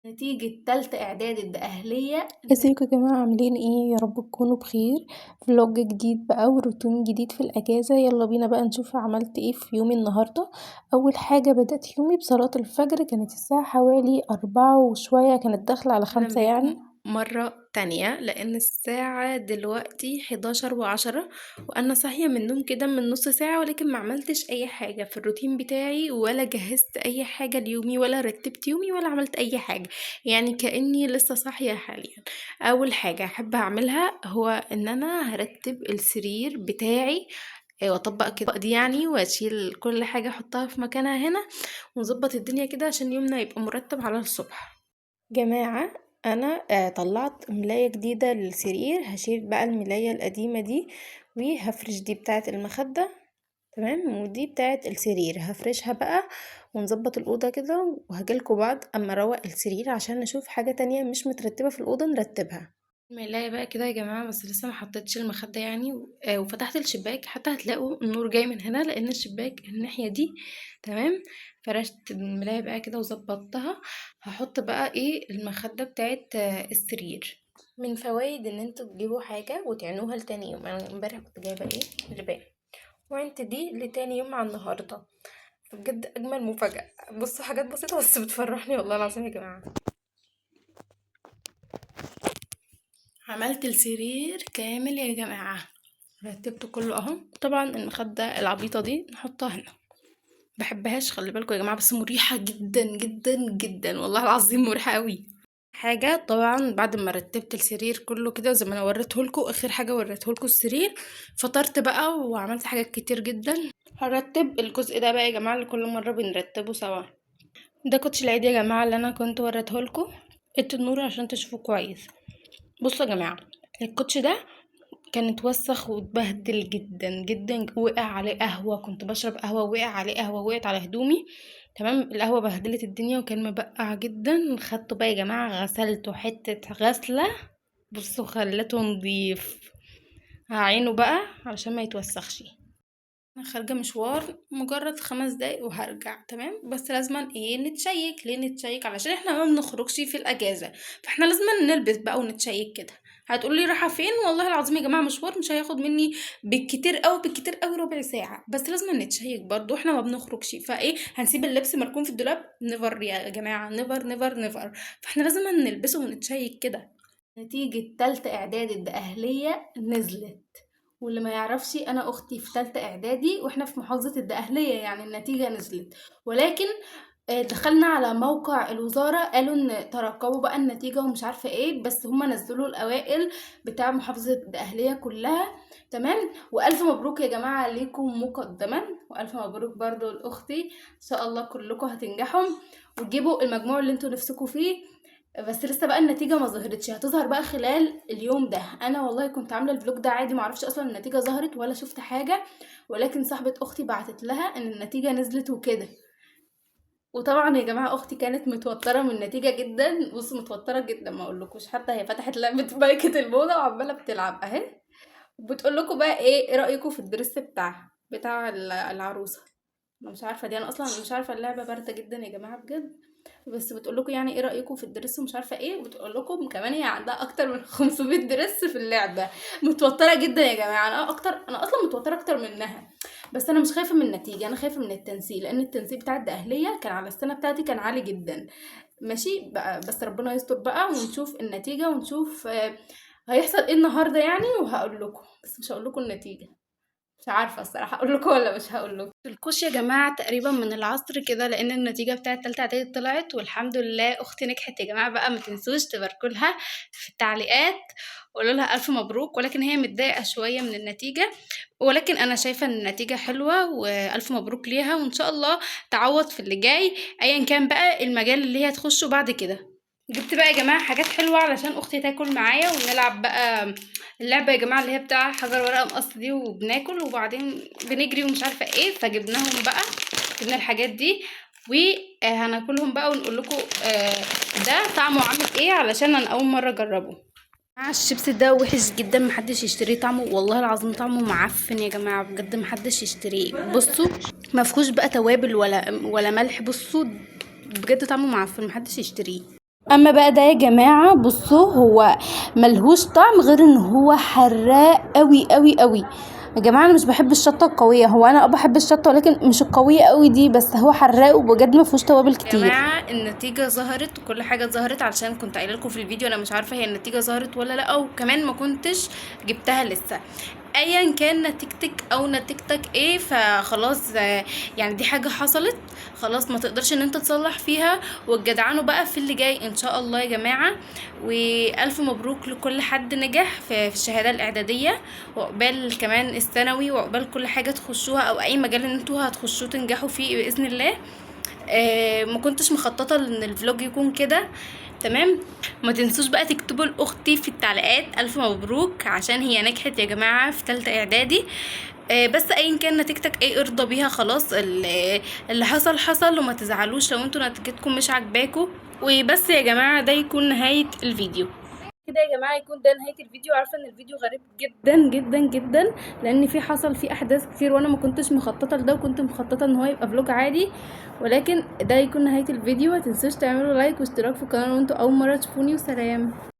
نتيجة تالتة إعدادي الدقهلية. ازيكم يا جماعة، عاملين ايه؟ يا رب تكونوا بخير. فلوج جديد بقى وروتين جديد في الأجازة. يلا بينا بقى نشوف عملت ايه في يومي النهاردة. أول حاجة بدأت يومي بصلاة الفجر، كانت الساعة حوالي 4 وشوية، كانت داخلة على أهلا 5 يعني. بكم مرة تانية، لأن الساعة دلوقتي 11:10 وأنا صاحية من النوم كده من نص ساعة، ولكن ما عملتش أي حاجة في الروتين بتاعي، ولا جهزت أي حاجة ليومي، ولا رتبت يومي، ولا عملت أي حاجة. يعني كأني لسه صاحية حاليا. أول حاجة أحب أعملها هو إن أنا هرتب السرير بتاعي، واطبق كده دي يعني، واشيل كل حاجة احطها في مكانها هنا، ونظبط الدنيا كده عشان يومنا يبقى مرتب على الصبح. جماعة، انا طلعت ملاية جديدة للسرير، هشيل بقى الملاية القديمة دي وهفرش دي بتاعة المخدة. تمام، ودي بتاعة السرير هفرشها بقى، ونظبط الأوضة كده، وهجيلكوا بعد اما اروق السرير عشان نشوف حاجة تانية مش مترتبة في الأوضة نرتبها. الملاية بقى كده يا جماعة، بس لسه ما حطيتش المخدة يعني، وفتحت الشباك، حتى هتلاقوا النور جاي من هنا لأن الشباك الناحية دي. تمام، فرشت الملاية بقى كده وظبطتها. هحط بقى ايه المخدة بتاعت السرير. من فوائد ان انتوا تجيبوا حاجة وتعنوها لتاني يوم، انا امبارح كنت جايبة ايه لبان، وانت دي لتاني يوم على النهاردة. بجد اجمل مفاجأة. بصوا، حاجات بسيطة بس بتفرحني والله العظيم يا جماعة. عملت السرير كامل يا جماعة، رتبته كله اهو. طبعا المخدة العبيطة دي نحطها هنا، بحبهاش خلي بالكم يا جماعة، بس مريحة جدا جدا جدا والله العظيم، مريحة قوي. حاجة طبعا بعد ما رتبت السرير كله كده زي ما انا وريتهولكوا، اخر حاجة وريتهولكوا السرير. فطرت بقى وعملت حاجات كتير جدا. هرتب الجزء ده بقى يا جماعة اللي كل مرة بنرتبه سوا. ده كوتش العيد يا جماعة اللي انا كنت وريتهولكوا. ادوا النور عشان تشوفوا كويس. بصوا يا جماعة، الكوتش ده كان اتوسخ واتبهدل جدا جدا، وقع عليه قهوة، كنت بشرب قهوة وقع عليه قهوة، وقعت على هدومي. تمام، القهوة بهدلت الدنيا وكان مبقع جدا. خدته بقى يا جماعة غسلته حتة غسلة، بصوا خلته نضيف. هعينه بقى علشان ما يتوسخش. انا خارجه مشوار مجرد 5 دقايق وهرجع. تمام، بس لازما ايه نتشيك. ليه نتشيك؟ علشان احنا ما بنخرجش في الاجازه، فاحنا لازما نلبس بقى ونتشيك كده. هتقولي رايحه فين؟ والله العظيم يا جماعه مشوار مش هياخد مني بالكتير قوي بالكتير قوي ربع ساعه، بس لازما نتشيك برضو، احنا ما بنخرجش. فايه هنسيب اللبس مركون في الدولاب؟ نيفر يا جماعه، نيفر نيفر نيفر. فاحنا لازما نلبسه ونتشيك كده. نتيجة تالتة إعدادي الدقهلية نزلت. واللي ما يعرفش، أنا أختي في تالتة إعدادي وإحنا في محافظة الدقهلية، يعني النتيجة نزلت. ولكن دخلنا على موقع الوزارة، قالوا ان ترقبوا بقى النتيجة ومش عارفة ايه، بس هما نزلوا الأوائل بتاع محافظة الدقهلية كلها. تمام، وألف مبروك يا جماعة ليكم مقدما، وألف مبروك برضو لأختي. إن شاء الله كلكم هتنجحوا وتجيبوا المجموع اللي انتوا نفسكم فيه. بس لسه بقى النتيجة ما ظهرتش، هتظهر بقى خلال اليوم ده. انا والله كنت عاملة الفلوج ده عادي، معرفش اصلا النتيجة ظهرت ولا شفت حاجة، ولكن صاحبة اختي بعتت لها ان النتيجة نزلت وكده. وطبعا يا جماعة اختي كانت متوترة من النتيجة جدا، بصوا متوترة جدا ما اقولكوش، حتى هي فتحت لعبة ملكة الموضة وعمالة بتلعب اهي. وبتقول لكم بقى ايه رأيكم في الدرس بتاعها بتاع العروسة. انا مش عارفة دي، انا اصلا مش عارفة، اللعبة باردة جدا يا جماعة بجد. بس بتقول لكم يعني ايه رايكم في الدرس ومش عارفه ايه، وبتقول لكم كمان هي عندها اكتر من 500 درس في اللعبه. متوتره جدا يا جماعه، انا اصلا متوتره اكتر منها. بس انا مش خايفه من النتيجه، انا خايفه من التنسيق، لان التنسيق بتاع الدقهليه كان على السنه بتاعتي كان عالي جدا. ماشي بقى، بس ربنا يستر بقى ونشوف النتيجه ونشوف هيحصل ايه النهارده يعني، وهقول لكم. بس مش هقول لكم النتيجه، مش عارفه الصراحه اقول لكم ولا مش هقول لكم. الكوش يا جماعه تقريبا من العصر كده، لان النتيجه بتاعه تالتة اعدادي طلعت والحمد لله اختي نجحت يا جماعه. بقى ما تنسوش تباركوا لها في التعليقات، قولوا لها الف مبروك. ولكن هي متضايقه شويه من النتيجه، ولكن انا شايفه ان النتيجه حلوه والف مبروك ليها، وان شاء الله تعوض في اللي جاي ايا كان بقى المجال اللي هي تخشه بعد كده. جبت بقى يا جماعه حاجات حلوه علشان اختي تاكل معايا ونلعب بقى اللعبة يا جماعة اللي هي بتاع حجر ورقة مقص دي، وبناكل وبعدين بنجري ومش عارفة ايه. فجبناهم بقى، جبنا الحاجات دي وهناكلهم بقى ونقول لكم ده طعمه عامل ايه، علشان انا اول مرة اجربه. الشيبس ده وحش جدا، محدش يشتريه، طعمه والله العظيم طعمه معفن يا جماعة بجد، محدش يشتريه. بصوا مفهوش بقى توابل ولا ملح، بصوا بجد طعمه معفن، محدش يشتريه. اما بقى ده يا جماعه بصوا هو ملهوش طعم غير ان هو حراق قوي قوي قوي. يا جماعه انا مش بحب الشطه القويه، هو انا بحب الشطه ولكن مش القويه قوي دي، بس هو حراق وبجد ما فيهوش توابل يا كتير. جماعه النتيجه ظهرت وكل حاجه ظهرت، علشان كنت قايله لكم في الفيديو انا مش عارفه هي النتيجه ظهرت ولا لا، وكمان ما كنتش جبتها لسه. ايا كان نتيجتك او نتيجتك ايه فخلاص، يعني دي حاجه حصلت خلاص ما تقدرش ان انت تصلح فيها، والجدعانه بقى في اللي جاي ان شاء الله يا جماعه. والف مبروك لكل حد نجح في الشهاده الاعداديه، وعقبال كمان الثانوي، وعقبال كل حاجه تخشوها او اي مجال ان انتوا هتخشوه تنجحوا فيه باذن الله. ما كنتش مخططه ان الفلوج يكون كده، تمام. ما تنسوش بقى تكتبوا لاختي في التعليقات الف مبروك، عشان هي نجحت يا جماعه في ثالثه اعدادي. بس ايا كان نتيجتك ايه ارضى بيها خلاص، اللي حصل حصل، وما تزعلوش لو انتوا نتيجتكم مش عاجباكوا. وبس يا جماعه ده يكون نهايه الفيديو كده يا جماعه، يكون ده نهايه الفيديو. عارفه ان الفيديو غريب جدا جدا جدا، لان حصل فيه احداث كتير وانا ما كنتش مخططه لده، وكنت مخططه ان هو يبقى فلوج عادي. ولكن ده يكون نهايه الفيديو. ما تنسوش تعملوا لايك واشتراك في القناه لو انتوا اول مره تشوفوني، وسلام.